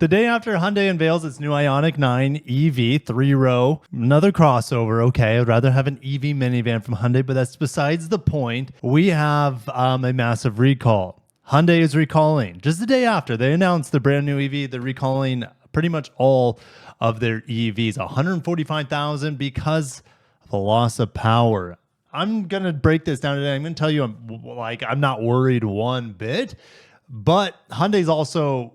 The day after Hyundai unveils its new Ioniq 9 EV 3-row, another crossover. Okay, I'd rather have an EV minivan from Hyundai, but that's besides the point. We have a massive recall. Hyundai is recalling. Just the day after they announced the brand new EV, they're recalling pretty much all of their EVs, 145,000 because of the loss of power. I'm going to break this down today. I'm going to tell you I'm not worried one bit. But Hyundai's also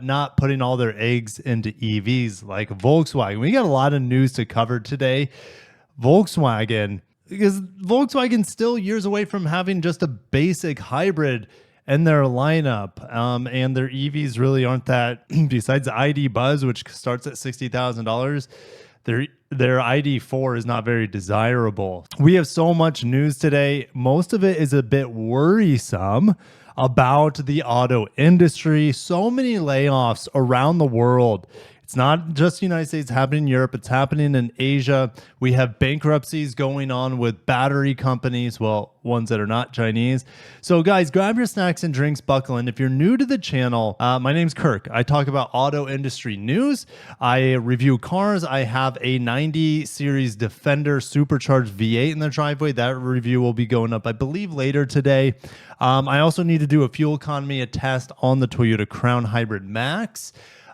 not putting all their eggs into EVs like Volkswagen. We got a lot of news to cover today. Volkswagen, because Volkswagen's still years away from having just a basic hybrid in their lineup. And their EVs really aren't that, besides the ID Buzz, which starts at $60,000, their ID4 is not very desirable. We have so much news today. Most of it is a bit worrisome about the auto industry. So many layoffs around the world. It's not just the United States, it's happening in Europe, it's happening in Asia. We have bankruptcies going on with battery companies, well, ones that are not Chinese. So guys, grab your snacks and drinks, buckle in. If you're new to the channel, my name's Kirk. I talk about auto industry news. I review cars. I have a 90 series Defender supercharged V8 in the driveway. That review will be going up, I believe, later today. I also need to do a fuel economy test on the Toyota Crown Hybrid Max.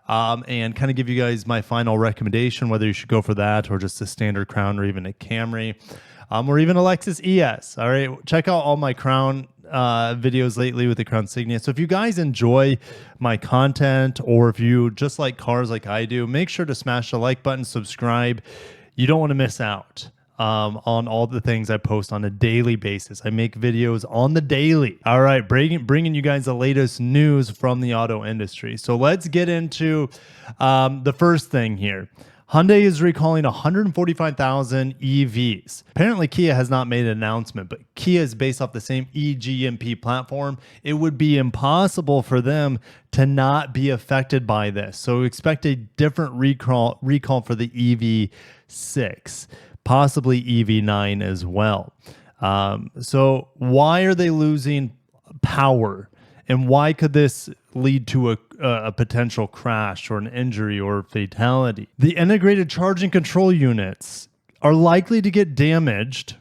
And kind of give you guys my final recommendation, whether you should go for that or just a standard Crown or even a Camry, or even a Lexus ES. All right, check out all my Crown videos lately with the Crown Signia. So if you guys enjoy my content, or if you just like cars like I do, make sure to smash the like button, subscribe. You don't want to miss out on all the things I post on a daily basis. I make videos on the daily. All right, bringing you guys the latest news from the auto industry. So let's get into the first thing here. Hyundai is recalling 145,000 EVs. Apparently, Kia has not made an announcement, but Kia is based off the same eGMP platform. It would be impossible for them to not be affected by this. So expect a different recall for the EV6. Possibly EV9 as well. So why are they losing power? And why could this lead to a potential crash or an injury or fatality? The integrated charging control units are likely to get damaged.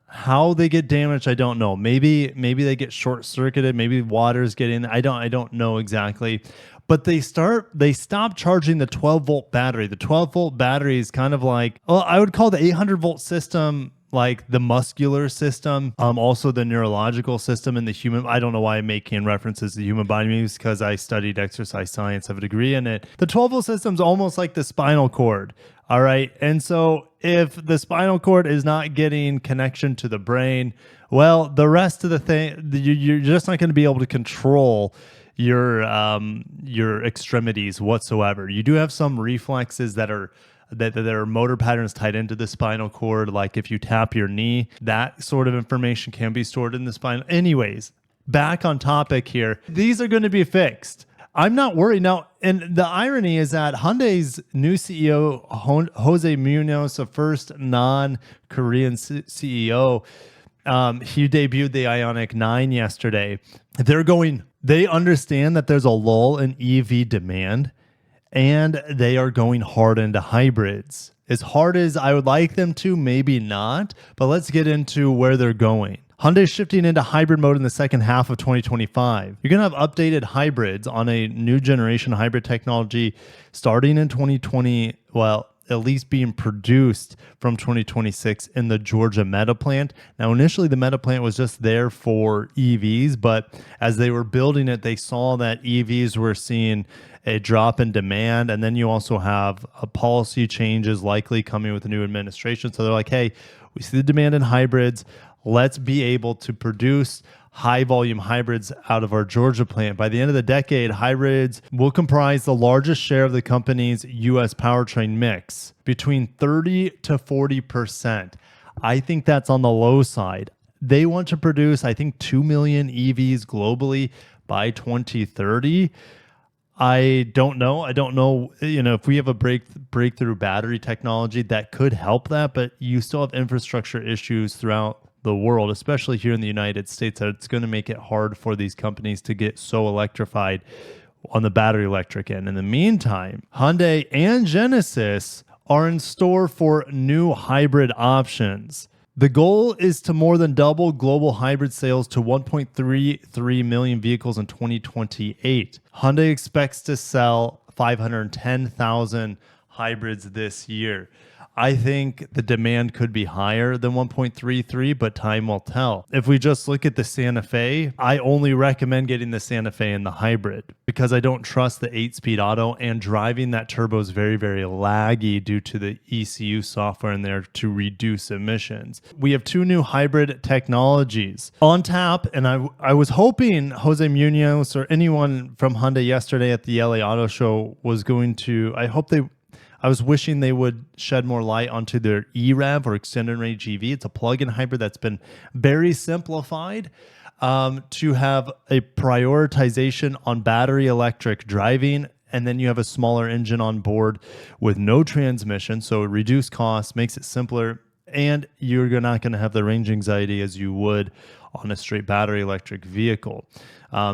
How they get damaged, I don't know. Maybe they get short-circuited. Maybe water's getting. I don't know exactly. But they stop charging the 12-volt battery. The 12-volt battery is kind of like, well, I would call the 800-volt system like the muscular system, also the neurological system and the human. I don't know why I'm making references to the human body, maybe it's because I studied exercise science, have a degree in it. The 12-volt system is almost like the spinal cord. All right. And so if the spinal cord is not getting connection to the brain, well, the rest of the thing, you're just not going to be able to control your extremities whatsoever. You do have some reflexes that are motor patterns tied into the spinal cord. Like if you tap your knee, that sort of information can be stored in the spine. Anyways, back on topic here. These are going to be fixed. I'm not worried. Now, and the irony is that Hyundai's new CEO, Jose Munoz, the first non-Korean CEO, he debuted the Ioniq 9 yesterday. They understand that there's a lull in EV demand, and they are going hard into hybrids. As hard as I would like them to, maybe not, but let's get into where they're going. Hyundai's shifting into hybrid mode in the second half of 2025. You're going to have updated hybrids on a new generation hybrid technology starting in 2020, well, at least being produced from 2026 in the Georgia Meta plant. Now, initially, the Meta plant was just there for EVs, but as they were building it, they saw that EVs were seeing a drop in demand. And then you also have a policy changes likely coming with the new administration. So they're like, hey, we see the demand in hybrids. Let's be able to produce high volume hybrids out of our Georgia plant. By the end of the decade, hybrids will comprise the largest share of the company's U.S. powertrain mix, between 30 to 40%. I think that's on the low side. They want to produce, I think, 2 million EVs globally by 2030. I don't know. If we have a breakthrough battery technology that could help that, but you still have infrastructure issues throughout the world, especially here in the United States, that it's going to make it hard for these companies to get so electrified on the battery electric end. In the meantime, Hyundai and Genesis are in store for new hybrid options. The goal is to more than double global hybrid sales to 1.33 million vehicles in 2028. Hyundai expects to sell 510,000 hybrids this year. I think the demand could be higher than 1.33, but time will tell. If we just look at the Santa Fe, I only recommend getting the Santa Fe in the hybrid because I don't trust the 8-speed auto, and driving that turbo is very, very laggy due to the ECU software in there to reduce emissions. We have 2 new hybrid technologies on tap, and I was hoping Jose Munoz or anyone from Hyundai yesterday at the LA Auto Show was going to, I was wishing they would shed more light onto their EREV or extended range EV. It's a plug-in hybrid that's been very simplified to have a prioritization on battery electric driving, and then you have a smaller engine on board with no transmission, so it reduces costs, makes it simpler, and you're not going to have the range anxiety as you would on a straight battery electric vehicle.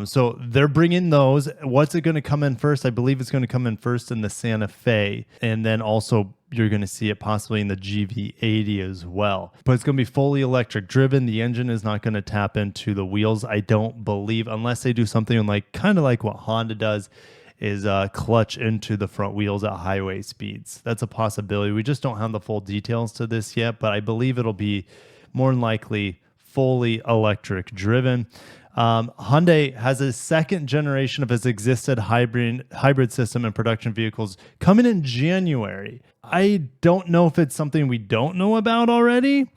So they're bringing those. What's it going to come in first? I believe it's going to come in first in the Santa Fe, and then also you're going to see it possibly in the GV80 as well. But it's going to be fully electric driven. The engine is not going to tap into the wheels, I don't believe, unless they do something like kind of like what Honda does, is clutch into the front wheels at highway speeds. That's a possibility. We just don't have the full details to this yet, but I believe it'll be more than likely fully electric driven. Hyundai has a second generation of its existed hybrid system in production vehicles coming in January. I don't know if it's something we don't know about already.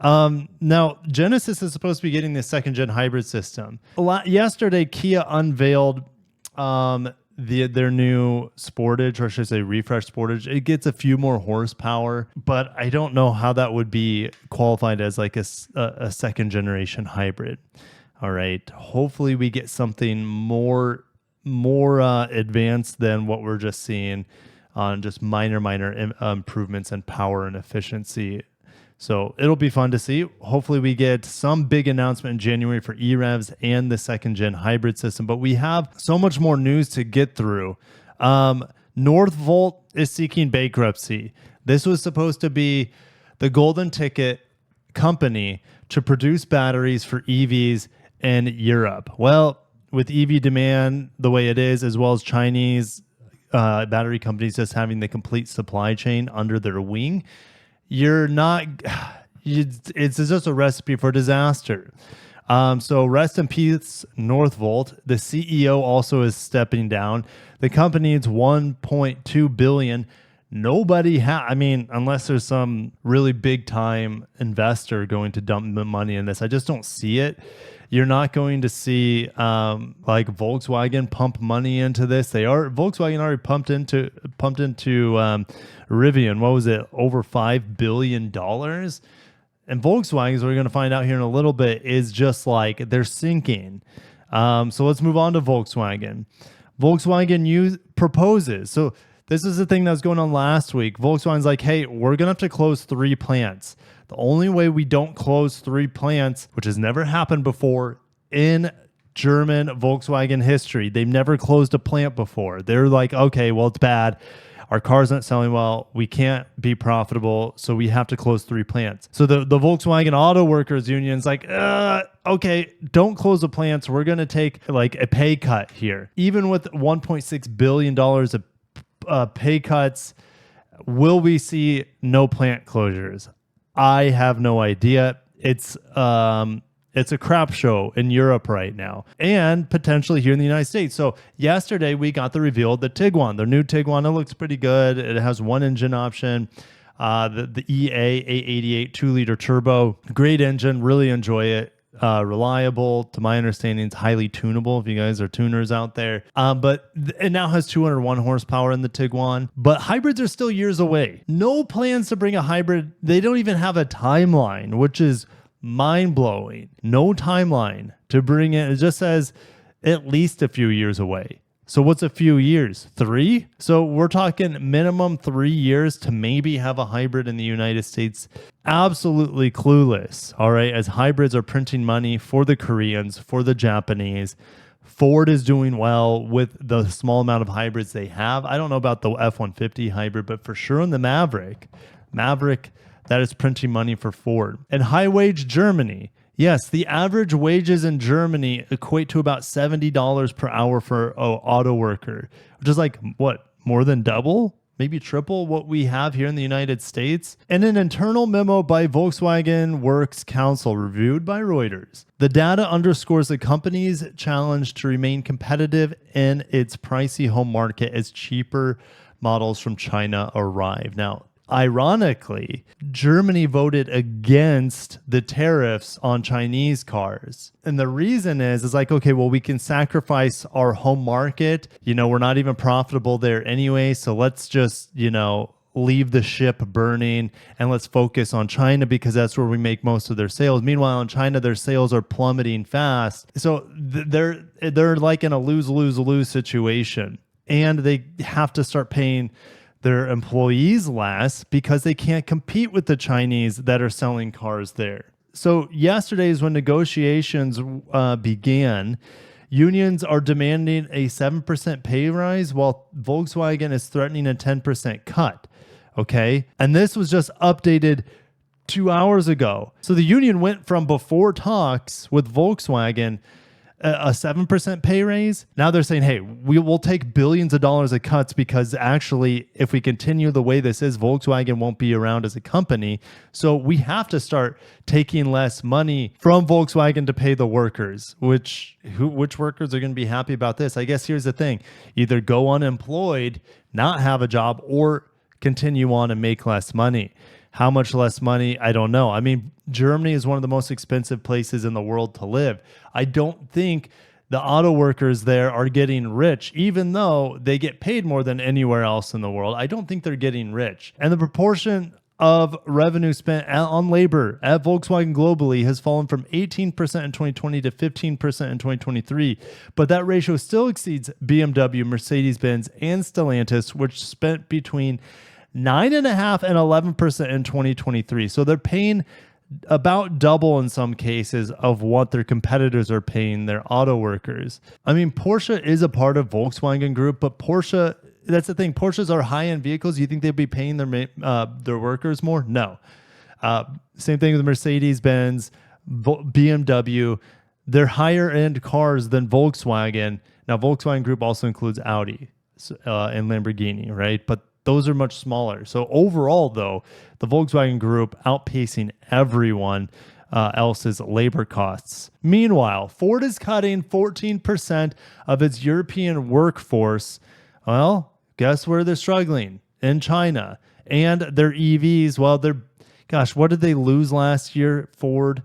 Now, Genesis is supposed to be getting the second gen hybrid system. Yesterday, Kia unveiled their new Sportage, or should I say refresh Sportage. It gets a few more horsepower, but I don't know how that would be qualified as like a second generation hybrid. All right. Hopefully we get something more advanced than what we're just seeing on just minor improvements in power and efficiency. So it'll be fun to see. Hopefully we get some big announcement in January for EREVs and the second gen hybrid system, but we have so much more news to get through. Northvolt is seeking bankruptcy. This was supposed to be the golden ticket company to produce batteries for EVs in Europe. Well, with EV demand the way it is, as well as Chinese battery companies just having the complete supply chain under their wing, it's just a recipe for disaster. So rest in peace, Northvolt. The CEO also is stepping down. The company needs $1.2 billion. Unless there's some really big time investor going to dump the money in this, I just don't see it. You're not going to see like Volkswagen pump money into this. Volkswagen already pumped into Rivian. What was it? Over $5 billion. And Volkswagen, as we're going to find out here in a little bit, is just like they're sinking. So let's move on to Volkswagen. Volkswagen proposes. So this is the thing that was going on last week. Volkswagen's like, hey, we're going to have to close 3 plants. The only way we don't close 3 plants, which has never happened before in German Volkswagen history, they've never closed a plant before. They're like, okay, well, it's bad. Our car's not selling well. We can't be profitable, so we have to close 3 plants. So the Volkswagen Auto Workers Union's like, okay, don't close the plants. We're going to take like a pay cut here. Even with $1.6 billion of pay cuts, will we see no plant closures? I have no idea. It's a crap show in Europe right now, and potentially here in the United States. So yesterday we got the reveal of the Tiguan, the new Tiguan. It looks pretty good. It has 1 engine option, the EA 888 2-liter turbo. Great engine. Really enjoy it. Reliable. To my understanding, it's highly tunable if you guys are tuners out there. But it now has 201 horsepower in the Tiguan. But hybrids are still years away. No plans to bring a hybrid. They don't even have a timeline, which is mind-blowing. No timeline to bring it. It just says at least a few years away. So what's a few years? 3? So we're talking minimum 3 years to maybe have a hybrid in the United States. Absolutely clueless, all right, as hybrids are printing money for the Koreans, for the Japanese, Ford is doing well with the small amount of hybrids they have. I don't know about the F-150 hybrid, but for sure in the Maverick, that is printing money for Ford. And high wage Germany. Yes, the average wages in Germany equate to about $70 per hour for an auto worker, which is like, what, more than double? Maybe triple what we have here in the United States. In an internal memo by Volkswagen Works Council reviewed by Reuters, the data underscores the company's challenge to remain competitive in its pricey home market as cheaper models from China arrive. Now, ironically, Germany voted against the tariffs on Chinese cars. And the reason is like, okay, well, we can sacrifice our home market. We're not even profitable there anyway. So let's just, leave the ship burning and let's focus on China because that's where we make most of their sales. Meanwhile, in China, their sales are plummeting fast. So they're like in a lose-lose-lose situation. And they have to start paying their employees less because they can't compete with the Chinese that are selling cars there. So yesterday is when negotiations began. Unions are demanding a 7% pay rise while Volkswagen is threatening a 10% cut. Okay. And this was just updated 2 hours ago. So the union went from before talks with Volkswagen a 7% pay raise. Now they're saying, hey, we will take billions of dollars of cuts because actually, if we continue the way this is, Volkswagen won't be around as a company. So we have to start taking less money from Volkswagen to pay the workers. Which workers are going to be happy about this? I guess here's the thing. Either go unemployed, not have a job, or continue on and make less money. How much less money? I don't know. I mean, Germany is one of the most expensive places in the world to live. I don't think the auto workers there are getting rich, even though they get paid more than anywhere else in the world. I don't think they're getting rich. And the proportion of revenue spent on labor at Volkswagen globally has fallen from 18% in 2020 to 15% in 2023. But that ratio still exceeds BMW, Mercedes-Benz, and Stellantis, which spent between 9.5% and 11% in 2023. So they're paying about double in some cases of what their competitors are paying their auto workers. I mean, Porsche is a part of Volkswagen Group, but Porsche, that's the thing. Porsches are high-end vehicles. You think they'd be paying their workers more? No. Same thing with Mercedes-Benz, BMW. They're higher-end cars than Volkswagen. Now, Volkswagen Group also includes Audi and Lamborghini, right? But those are much smaller. So overall, though, the Volkswagen Group outpacing everyone else's labor costs. Meanwhile, Ford is cutting 14% of its European workforce. Well, guess where they're struggling? In China. And their EVs, well, what did they lose last year, Ford?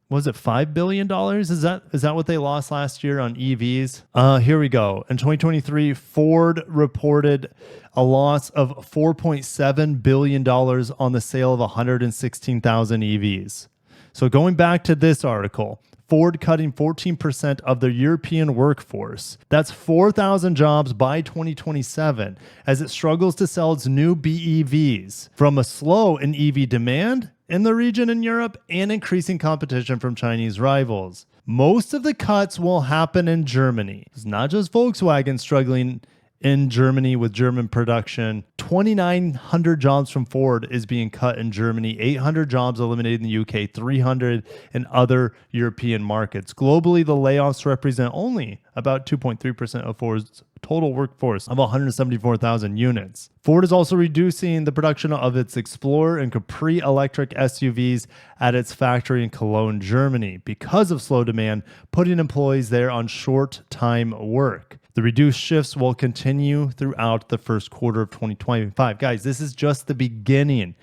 Was it $5 billion? Is that what they lost last year on EVs? Here we go. In 2023, Ford reported a loss of $4.7 billion on the sale of 116,000 EVs. So going back to this article, Ford cutting 14% of their European workforce. That's 4,000 jobs by 2027 as it struggles to sell its new BEVs from a slow in EV demand in the region in Europe and increasing competition from Chinese rivals. Most of the cuts will happen in Germany. It's not just Volkswagen struggling in Germany with German production. 2,900 jobs from Ford is being cut in Germany, 800 jobs eliminated in the UK, 300 in other European markets. Globally, the layoffs represent only about 2.3% of Ford's total workforce of 174,000 units. Ford is also reducing the production of its Explorer and Capri electric SUVs at its factory in Cologne, Germany, because of slow demand, putting employees there on short-time work. The reduced shifts will continue throughout the first quarter of 2025. Guys, this is just the beginning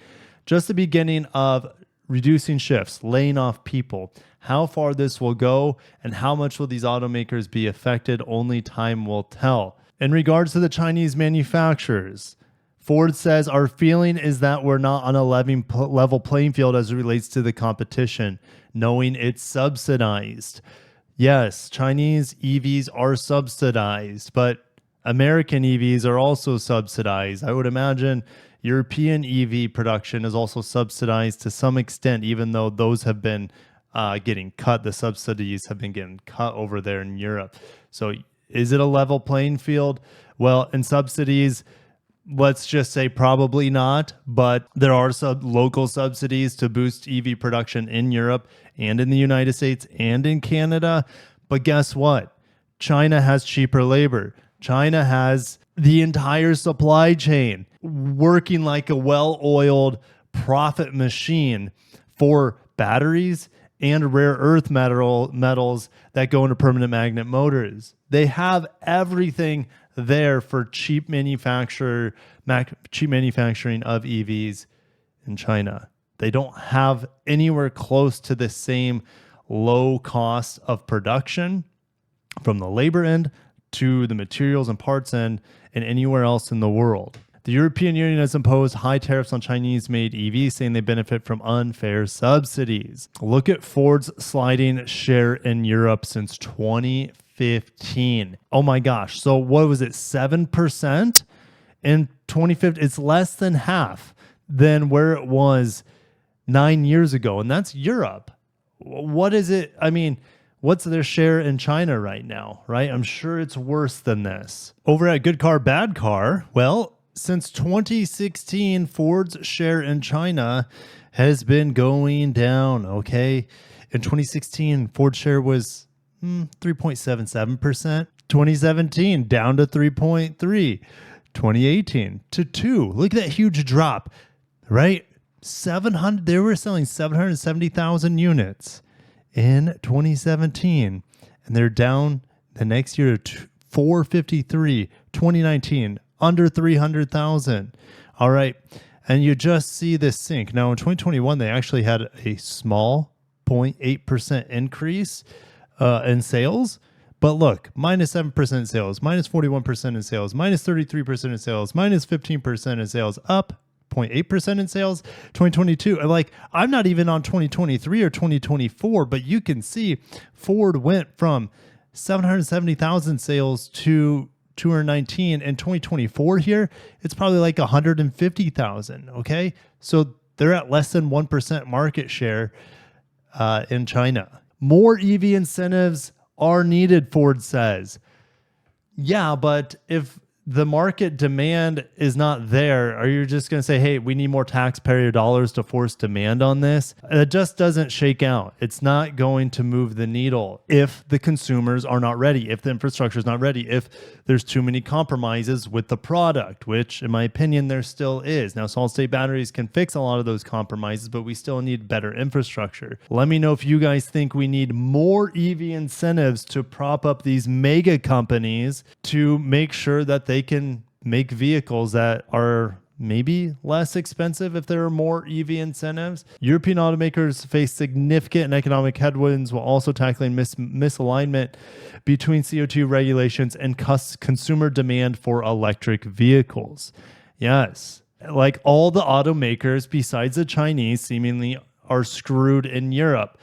of reducing shifts, laying off people. How far this will go and how much will these automakers be affected, only time will tell. In regards to the Chinese manufacturers, Ford says, our feeling is that we're not on a level playing field as it relates to the competition, knowing it's subsidized. Yes, Chinese EVs are subsidized, but American EVs are also subsidized. I would imagine European EV production is also subsidized to some extent, even though those have been getting cut. The subsidies have been getting cut over there in Europe. So is it a level playing field? Well, in subsidies, let's just say probably not, but there are some local subsidies to boost EV production in Europe and in the United States and in Canada. But guess what? China has cheaper labor. China has the entire supply chain working like a well-oiled profit machine for batteries and rare earth metals that go into permanent magnet motors. They have everything there for cheap manufacturing of EVs in China. They don't have anywhere close to the same low cost of production from the labor end to the materials and parts end and anywhere else in the world. The European Union has imposed high tariffs on Chinese-made EVs, saying they benefit from unfair subsidies. Look at Ford's sliding share in Europe since 2015. Oh my gosh. So what was it, 7%? In 2015, it's less than half than where it was 9 years ago. And that's Europe. What is it? I mean, what's their share in China right now, right? I'm sure it's worse than this. Over at Good Car, Bad Car, well, since 2016, Ford's share in China has been going down, okay? In 2016, Ford's share was 3.77%. 2017, down to 3.3. 2018 to 2. Look at that huge drop, right? 700. They were selling 770,000 units in 2017, and they're down the next year to 453. 2019, under 300,000. All right, and you just see this sink. Now in 2021, they actually had a small 0.8% increase in sales. But look, minus 7% in sales, minus 41% in sales, minus 33% in sales, minus 15% in sales, up 0.8% in sales, 2022. And like, I'm not even on 2023 or 2024, but you can see Ford went from 770,000 sales to 219 in 2024 here. It's probably like 150,000. Okay. So they're at less than 1% market share in China. More EV incentives are needed, Ford says. Yeah, but if the market demand is not there, are you just going to say, hey, we need more taxpayer dollars to force demand on this? It just doesn't shake out. It's not going to move the needle if the consumers are not ready, if the infrastructure is not ready, if there's too many compromises with the product, which in my opinion, there still is. Now, solid state batteries can fix a lot of those compromises, but we still need better infrastructure. Let me know if you guys think we need more EV incentives to prop up these mega companies to make sure that they can make vehicles that are maybe less expensive if there are more EV incentives. European automakers face significant economic headwinds while also tackling misalignment between CO2 regulations and consumer demand for electric vehicles. Yes, like all the automakers besides the Chinese seemingly are screwed in Europe.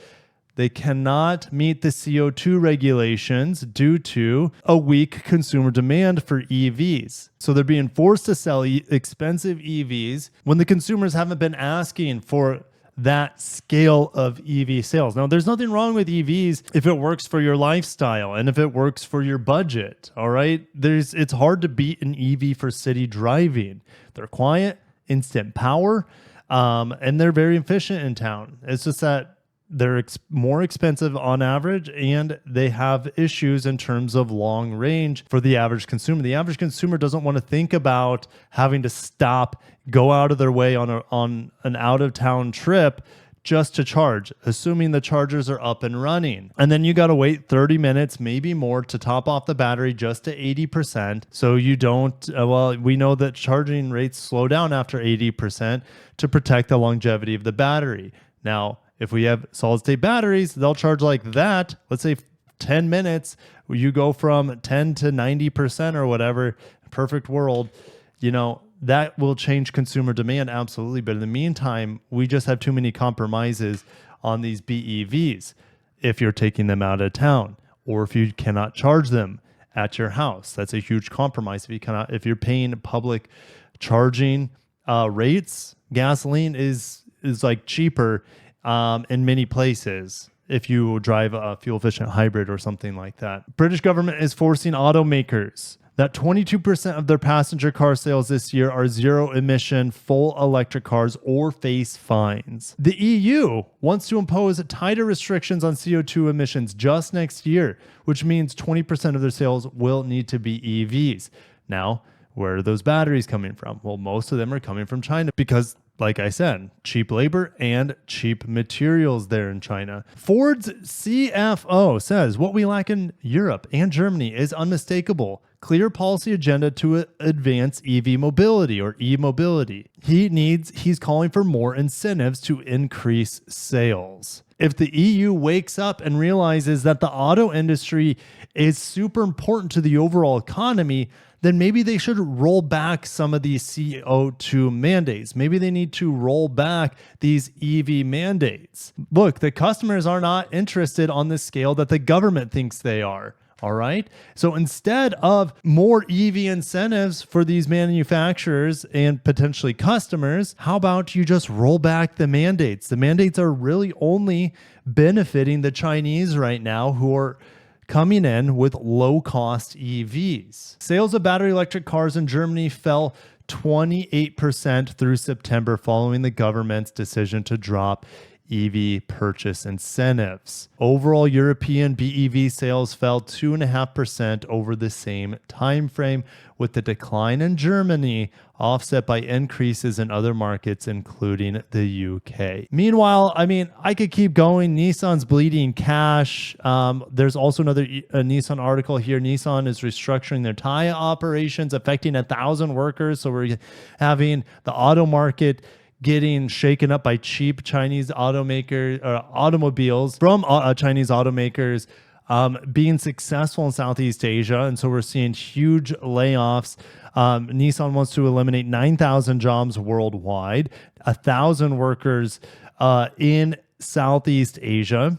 They cannot meet the CO2 regulations due to a weak consumer demand for EVs. So they're being forced to sell expensive EVs when the consumers haven't been asking for that scale of EV sales. Now, there's nothing wrong with EVs if it works for your lifestyle and if it works for your budget, all right? It's hard to beat an EV for city driving. They're quiet, instant power, and they're very efficient in town. It's just that they're more expensive on average, and they have issues in terms of long range for the average consumer. The average consumer doesn't want to think about having to stop, go out of their way on an out-of-town trip just to charge, assuming the chargers are up and running. And then you got to wait 30 minutes, maybe more, to top off the battery just to 80%. So you don't, we know that charging rates slow down after 80% to protect the longevity of the battery. Now, if we have solid state batteries, they'll charge like that. Let's say 10 minutes, you go from 10 to 90% or whatever, perfect world, that will change consumer demand. Absolutely. But in the meantime, we just have too many compromises on these BEVs. If you're taking them out of town or if you cannot charge them at your house, that's a huge compromise. If you're paying public charging rates, gasoline is like cheaper in many places. if you drive a fuel efficient hybrid or something like that. British government is forcing automakers that 22% of their passenger car sales this year are zero emission full electric cars or face fines. The EU wants to impose tighter restrictions on CO2 emissions just next year, which means 20% of their sales will need to be EVs. Now, where are those batteries coming from? Well, most of them are coming from China because, like I said, cheap labor and cheap materials there in China. Ford's CFO says what we lack in Europe and Germany is unmistakable. Clear policy agenda to advance EV mobility or e-mobility. He's calling for more incentives to increase sales. If the EU wakes up and realizes that the auto industry is super important to the overall economy, then maybe they should roll back some of these CO2 mandates. Maybe they need to roll back these EV mandates. Look, the customers are not interested on the scale that the government thinks they are. All right. So instead of more EV incentives for these manufacturers and potentially customers, how about you just roll back the mandates? The mandates are really only benefiting the Chinese right now, who are coming in with low-cost EVs. Sales of battery electric cars in Germany fell 28% through September following the government's decision to drop EV purchase incentives. Overall, European BEV sales fell 2.5% over the same time frame, with the decline in Germany offset by increases in other markets, including the UK. Meanwhile, I could keep going. Nissan's bleeding cash. There's also another Nissan article here. Nissan is restructuring their Thai operations, affecting 1,000 workers. So we're having the auto market getting shaken up by cheap Chinese automakers, automobiles from Chinese automakers being successful in Southeast Asia. And so we're seeing huge layoffs. Nissan wants to eliminate 9,000 jobs worldwide, 1,000 workers in Southeast Asia,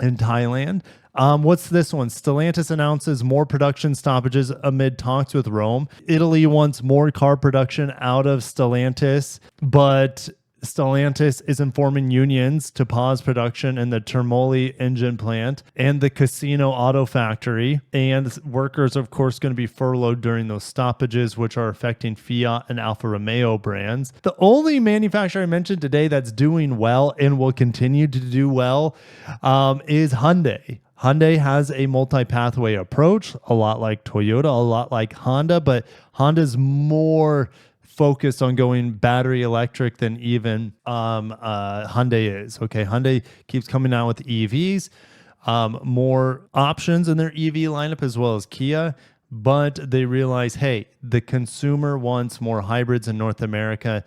in Thailand. What's this one? Stellantis announces more production stoppages amid talks with Rome. Italy wants more car production out of Stellantis, but Stellantis is informing unions to pause production in the Termoli engine plant and the Casino auto factory. And workers, of course, going to be furloughed during those stoppages, which are affecting Fiat and Alfa Romeo brands. The only manufacturer I mentioned today that's doing well and will continue to do well is Hyundai. Hyundai has a multi-pathway approach, a lot like Toyota, a lot like Honda, but Honda's more focused on going battery electric than even Hyundai is. Okay, Hyundai keeps coming out with EVs, more options in their EV lineup, as well as Kia, but they realize, hey, the consumer wants more hybrids in North America.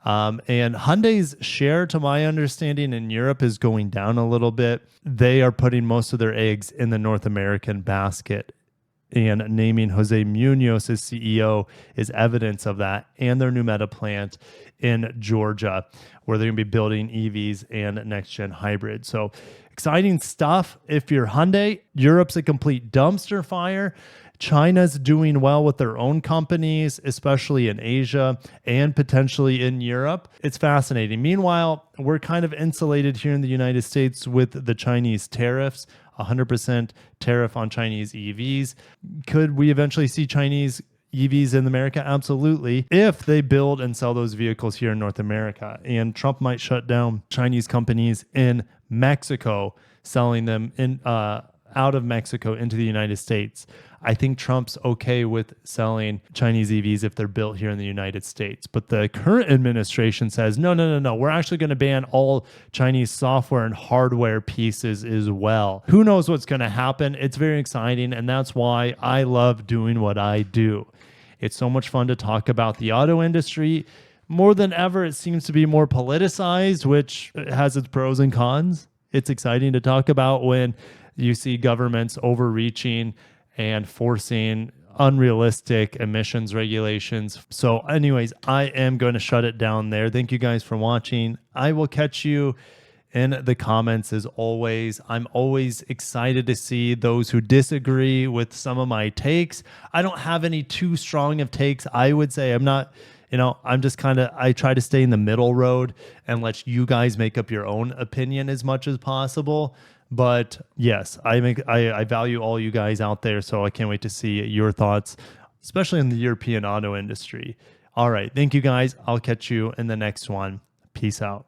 And Hyundai's share, to my understanding, in Europe is going down a little bit. They are putting most of their eggs in the North American basket. And naming Jose Munoz as CEO is evidence of that, and their new meta plant in Georgia, where they're going to be building EVs and next-gen hybrids. So exciting stuff. If you're Hyundai, Europe's a complete dumpster fire. China's doing well with their own companies, especially in Asia and potentially in Europe. It's fascinating. Meanwhile, we're kind of insulated here in the United States with the Chinese tariffs, 100% tariff on Chinese EVs. Could we eventually see Chinese EVs in America? Absolutely. If they build and sell those vehicles here in North America. And Trump might shut down Chinese companies in Mexico, selling them in out of Mexico into the United States. I think Trump's okay with selling Chinese EVs if they're built here in the United States. But the current administration says, no. We're actually going to ban all Chinese software and hardware pieces as well. Who knows what's going to happen? It's very exciting. And that's why I love doing what I do. It's so much fun to talk about the auto industry. More than ever, it seems to be more politicized, which has its pros and cons. It's exciting to talk about when you see governments overreaching and forcing unrealistic emissions regulations. So anyways, I am going to shut it down there. Thank you guys for watching. I will catch you in the comments as always. I'm always excited to see those who disagree with some of my takes. I don't have any too strong of takes. I would say I'm not, I'm just I try to stay in the middle road and let you guys make up your own opinion as much as possible. But yes, I value all you guys out there, so I can't wait to see your thoughts, especially in the European auto industry. All right, thank you guys. I'll catch you in the next one. Peace out.